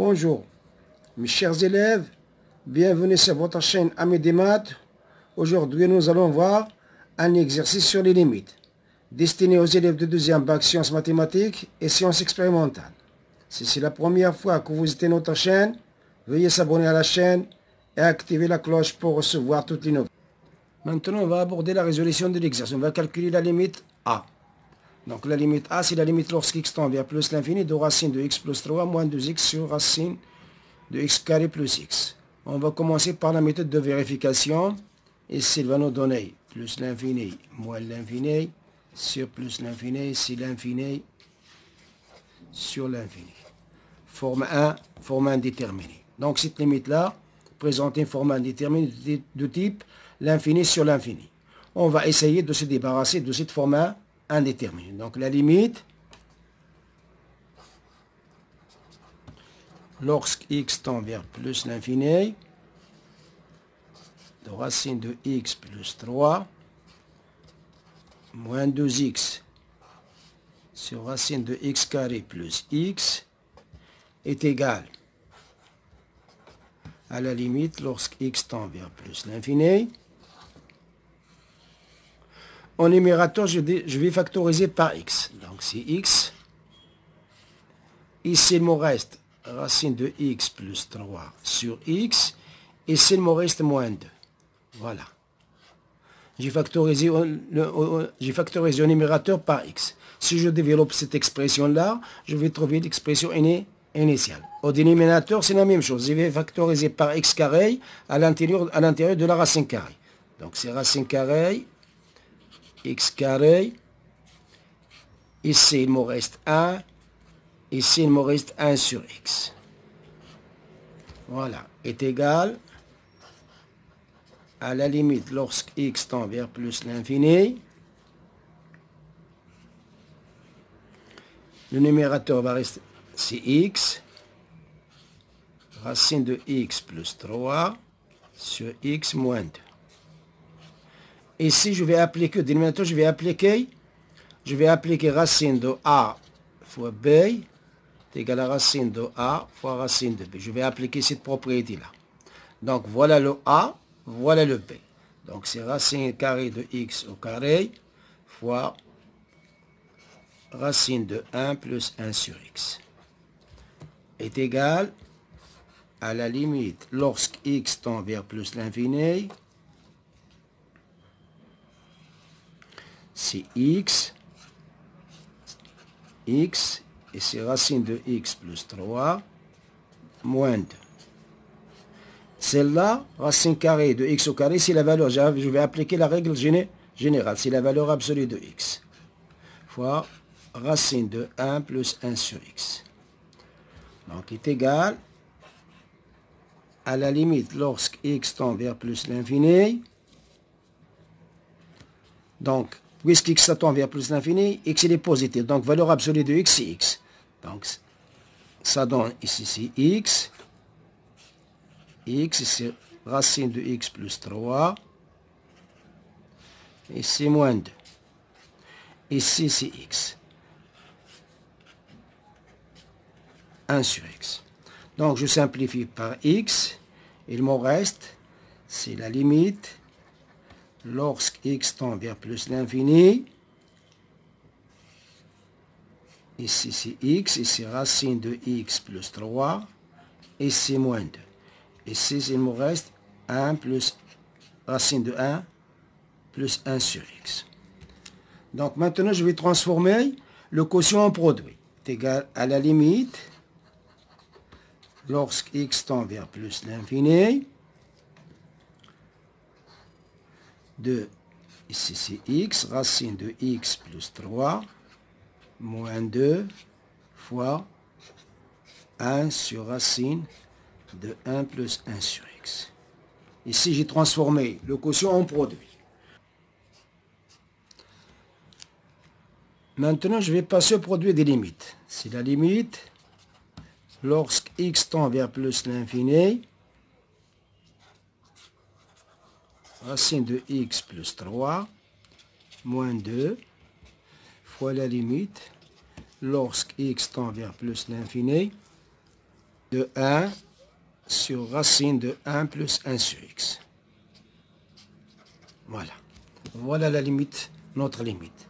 Bonjour, mes chers élèves, bienvenue sur votre chaîne Amis des maths. Aujourd'hui, nous allons voir un exercice sur les limites, destiné aux élèves de deuxième bac sciences mathématiques et sciences expérimentales. Si c'est la première fois que vous visitez notre chaîne, veuillez s'abonner à la chaîne et activer la cloche pour recevoir toutes les nouvelles. Maintenant, on va aborder la résolution de l'exercice. On va calculer la limite A. Donc la limite A, c'est la limite lorsqu'x tend vers plus l'infini de racine de x plus 3 moins 2x sur racine de x carré plus x. On va commencer par la méthode de vérification. Ici, il va nous donner plus l'infini moins l'infini sur plus l'infini, c'est l'infini sur l'infini. Forme 1, forme indéterminée. Donc cette limite-là présente une forme indéterminée de type l'infini sur l'infini. On va essayer de se débarrasser de cette forme 1 indéterminée. Donc la limite, lorsque x tend vers plus l'infini, de racine de x plus 3 moins 2x sur racine de x carré plus x est égal à la limite lorsque x tend vers plus l'infini. En numérateur, je vais factoriser par x. Donc c'est x. Ici, il me reste racine de x plus 3 sur x. Ici, il me reste moins 2. Voilà. J'ai factorisé au numérateur par x. Si je développe cette expression-là, je vais trouver l'expression initiale. Au dénominateur, c'est la même chose. Je vais factoriser par x carré à l'intérieur de la racine carrée. Donc c'est racine carrée, x carré. Ici, il me reste 1. Ici, il me reste 1 sur x. Voilà. Est égal à la limite lorsque x tend vers plus l'infini. Le numérateur va rester, c'est x. Racine de x plus 3 sur x moins 2. Ici, je vais appliquer, au dénominateur, je vais appliquer racine de a fois b est égal à racine de a fois racine de b. Je vais appliquer cette propriété-là. Donc, voilà le a, voilà le b. Donc, c'est racine carrée de x au carré fois racine de 1 plus 1 sur x est égal à la limite lorsque x tend vers plus l'infini, c'est x, et c'est racine de x plus 3 moins 2. Celle-là, racine carrée de x au carré, c'est la valeur, je vais appliquer la règle générale, c'est la valeur absolue de x, fois racine de 1 plus 1 sur x. Donc, est égal à la limite lorsque x tend vers plus l'infini. Donc, puisque x tend vers plus l'infini, x il est positif. Donc, valeur absolue de x, c'est x. Donc, ça donne ici, c'est x. X, c'est racine de x plus 3. Ici, moins 2. Ici, c'est x. 1 sur x. Donc, je simplifie par x. Il me reste, c'est la limite lorsque x tend vers plus l'infini. Ici, c'est x. Ici, racine de x plus 3. Ici, moins 2. Ici, il me reste 1 plus racine de 1 plus 1 sur x. Donc, maintenant, je vais transformer le quotient en produit. C'est égal à la limite lorsque x tend vers plus l'infini de, ici c'est x, racine de x plus 3 moins 2 fois 1 sur racine de 1 plus 1 sur x. Ici, j'ai transformé le quotient en produit. Maintenant, je vais passer au produit des limites. C'est la limite lorsque x tend vers plus l'infini, racine de x plus 3 moins 2 fois la limite lorsque x tend vers plus l'infini de 1 sur racine de 1 plus 1 sur x. Voilà. Voilà la limite, notre limite.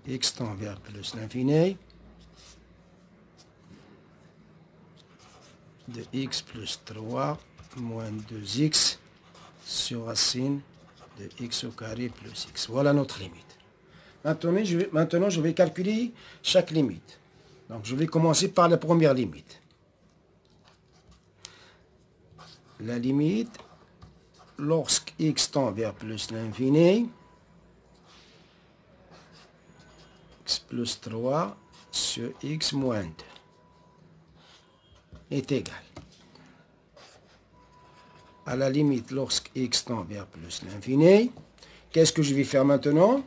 X tend vers plus l'infini de x plus 3 moins 2x sur racine de x au carré plus x. Voilà notre limite. Maintenant, je vais calculer chaque limite. Donc, je vais commencer par la première limite. La limite, lorsque x tend vers plus l'infini, x plus 3 sur x moins 2 est égal à la limite lorsque x tend vers plus l'infini. Qu'est-ce que je vais faire maintenant?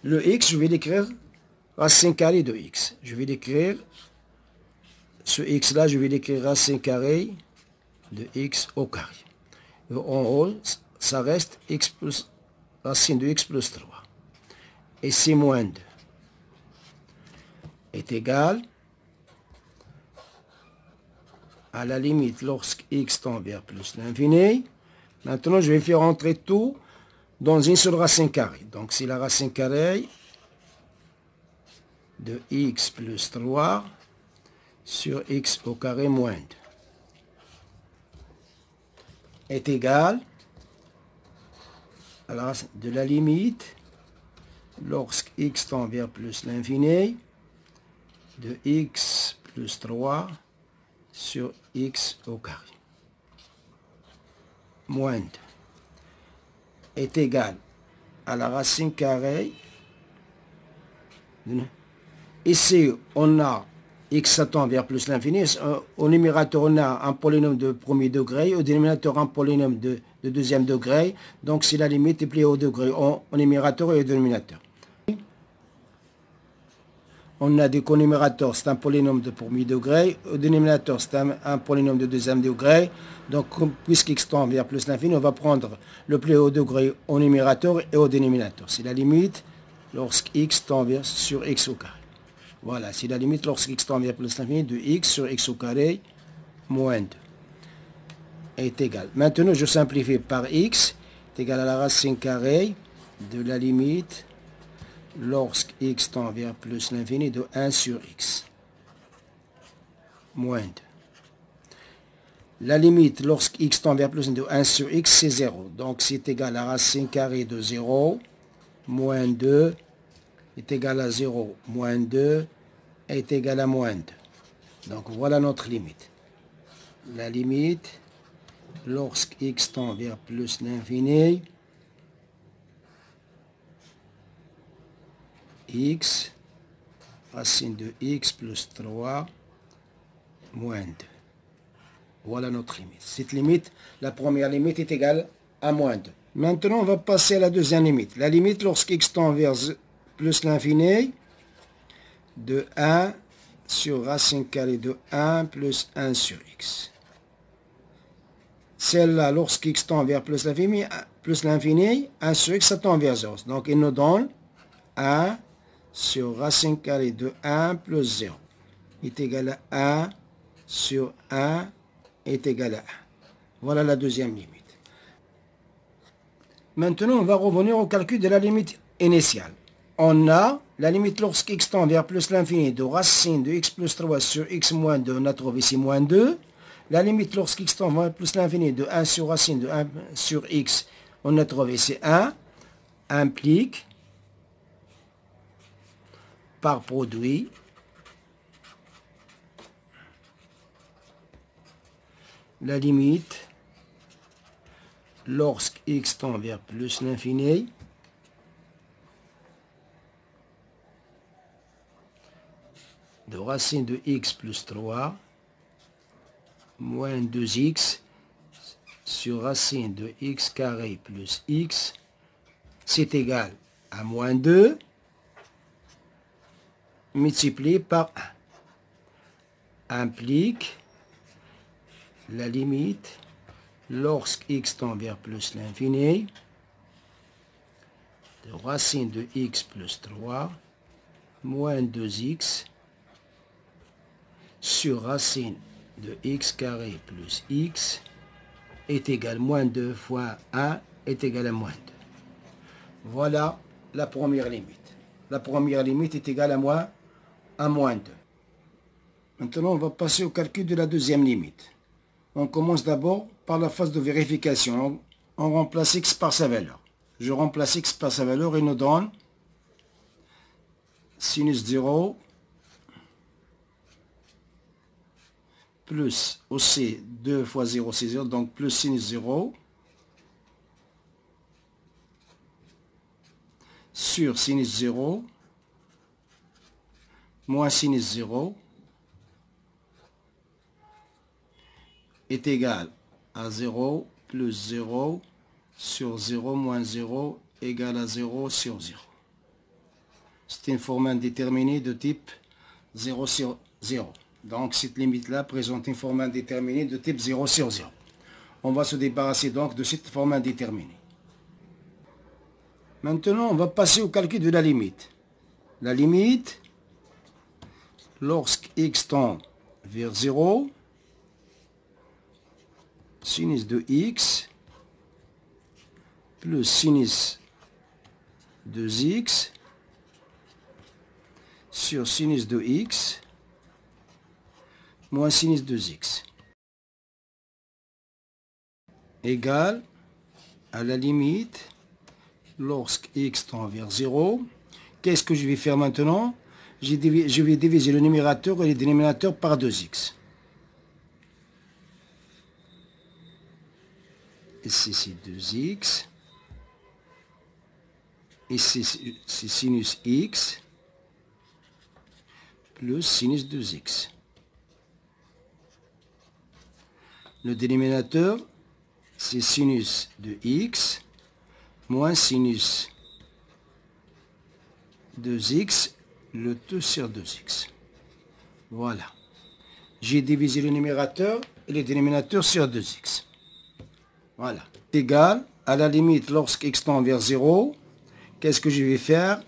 Le x, je vais l'écrire racine carrée de x. Je vais l'écrire, ce x-là, je vais l'écrire racine carrée de x au carré. Et en haut, ça reste x plus, racine de x plus 3. Et c moins 2 est égal à la limite lorsque x tend vers plus l'infini. Maintenant, je vais faire entrer tout dans une seule racine carrée. Donc, c'est la racine carrée de x plus 3 sur x au carré moins 2 est égal à la limite lorsque x tend vers plus l'infini de x plus 3 sur x au carré moins 2 est égal à la racine carrée. Ici, on a x tend vers plus l'infini. Au numérateur, on a un polynôme de premier degré. Au dénominateur, un polynôme de deuxième degré. Donc, c'est la limite est pliée au degré au numérateur et au dénominateur. On a des conumérateurs, c'est un polynôme de premier degré. Au dénominateur, c'est un polynôme de deuxième degré. Donc, puisque x tend vers plus l'infini, on va prendre le plus haut degré au numérateur et au dénominateur. C'est la limite lorsque x tend vers sur x au carré. Voilà, c'est la limite lorsque x tend vers plus l'infini de x sur x au carré moins 2 est égal. Maintenant, je simplifie par x est égal à la racine carrée de la limite lorsque x tend vers plus l'infini de 1 sur x moins 2. La limite lorsque x tend vers plus de 1 sur x, c'est 0. Donc, c'est égal à la racine carrée de 0 moins 2 est égal à 0 moins 2 est égal à moins 2. Donc, voilà notre limite. La limite lorsque x tend vers plus l'infini, x, racine de x plus 3, moins 2. Voilà notre limite. Cette limite, la première limite est égale à moins 2. Maintenant, on va passer à la deuxième limite. La limite lorsque x tend vers plus l'infini, de 1 sur racine carrée de 1 plus 1 sur x. Celle-là, lorsque x tend vers plus l'infini, 1 sur x, ça tend vers 0. Donc, il nous donne 1 sur racine carrée de 1 plus 0 est égal à 1 sur 1 est égal à 1. Voilà la deuxième limite. Maintenant, on va revenir au calcul de la limite initiale. On a la limite lorsque x tend vers plus l'infini de racine de x plus 3 sur x moins 2, on a trouvé ici moins 2. La limite lorsque x tend vers plus l'infini de 1 sur racine de 1 sur x, on a trouvé ici 1, implique par produit la limite lorsque x tend vers plus l'infini de racine de x plus 3 moins 2x sur racine de x carré plus x, c'est égal à moins 2 multiplié par 1. Implique la limite lorsque x tend vers plus l'infini de racine de x plus 3 moins 2x sur racine de x carré plus x est égal à moins 2 fois 1 est égal à moins 2. Voilà la première limite. La première limite est égale à moins 2. Maintenant, on va passer au calcul de la deuxième limite. On commence d'abord par la phase de vérification. On remplace x par sa valeur. Je remplace x par sa valeur et nous donne sinus 0 plus aussi 2 fois 0 c'est 0, donc plus sinus 0 sur sinus 0 moins sinus 0 est égal à 0 plus 0 sur 0 moins 0 égale à 0 sur 0. C'est une forme indéterminée de type 0 sur 0. Donc cette limite-là présente une forme indéterminée de type 0 sur 0. On va se débarrasser donc de cette forme indéterminée. Maintenant, on va passer au calcul de la limite. La limite, lorsque x tend vers 0, sinus de x plus sinus de x sur sinus de x moins sinus de x égale à la limite lorsque x tend vers 0. Qu'est-ce que je vais faire maintenant? Je vais diviser le numérateur et le dénominateur par 2x. Ici c'est 2x. Ici c'est sinus x plus sinus 2x. Le dénominateur, c'est sinus de x moins sinus 2x, le 2 sur 2x. Voilà. J'ai divisé le numérateur et le dénominateur sur 2x. Voilà. Égal à la limite lorsque x tend vers 0. Qu'est-ce que je vais faire?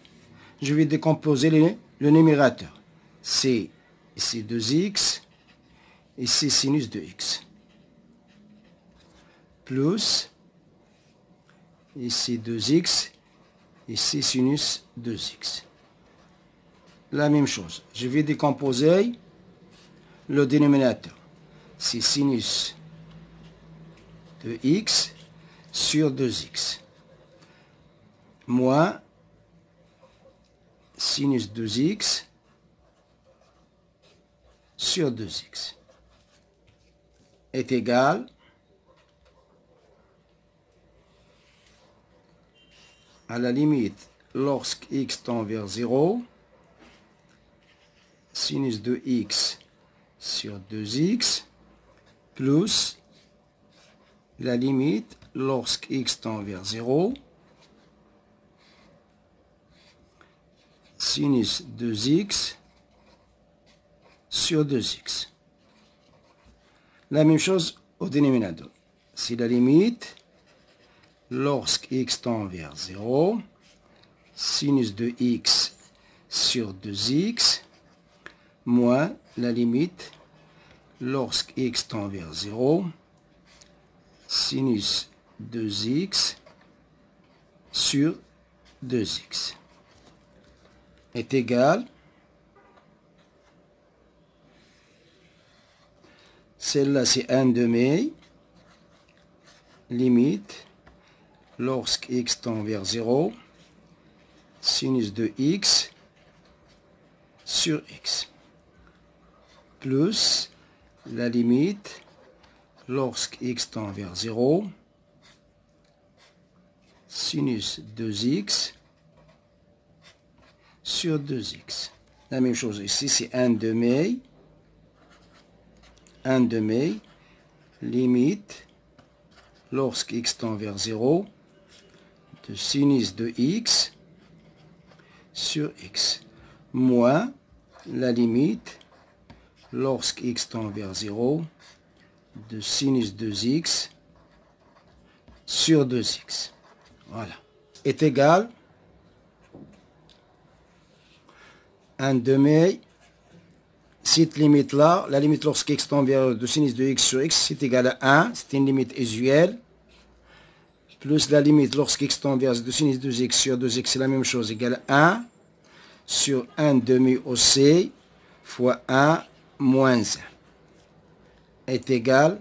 Je vais décomposer le numérateur. C'est ici 2x et c'est sinus de x. Plus ici 2x, ici sinus 2x. La même chose. Je vais décomposer le dénominateur. C'est sinus de x sur 2x. Moins sinus 2x sur 2x est égal à la limite lorsque x tend vers 0, sinus de x sur 2x plus la limite lorsque x tend vers 0, sinus 2x sur 2x. La même chose au dénominateur. C'est la limite lorsque x tend vers 0, sinus de x sur 2x, moins la limite lorsque x tend vers 0, sinus 2x sur 2x est égal, celle-là c'est 1 demi, limite lorsque x tend vers 0, sinus de x sur x, plus la limite lorsque x tend vers 0, sinus 2x sur 2x. La même chose ici, c'est 1 demi, limite lorsque x tend vers 0, de sinus de x sur x, moins la limite lorsque x tend vers 0, de sinus 2x sur 2x. Voilà. Est égal 1 demi cette limite-là, la limite lorsque x tend vers de sinus de x sur x, c'est égal à 1, c'est une limite usuelle, plus la limite lorsque x tend vers de sinus de x sur 2x, c'est la même chose, égale à 1, sur 1 demi au c, fois 1 moins 1, est égal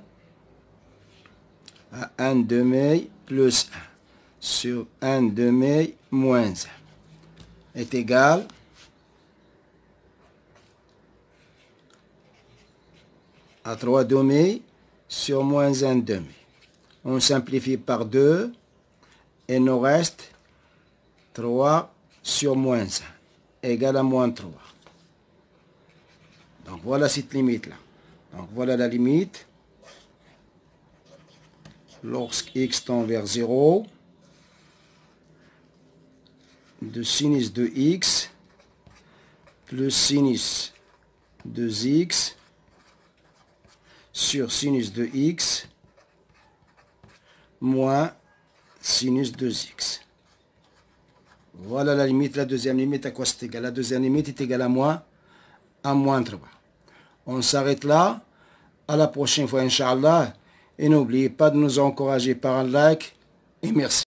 à 1 demi plus 1, sur 1 demi moins 1, est égal à 3 demi sur moins 1 demi. On simplifie par 2 et nous reste 3 sur moins 1 égale à moins 3. Donc voilà cette limite là. Donc voilà la limite. Lorsque x tend vers 0, de sinus de x plus sinus de x sur sinus de x moins sinus de x. Voilà la limite. La deuxième limite, à quoi c'est égal? La deuxième limite est égale à moins 3. On s'arrête là. À la prochaine fois, Inch'Allah. Et n'oubliez pas de nous encourager par un like. Et merci.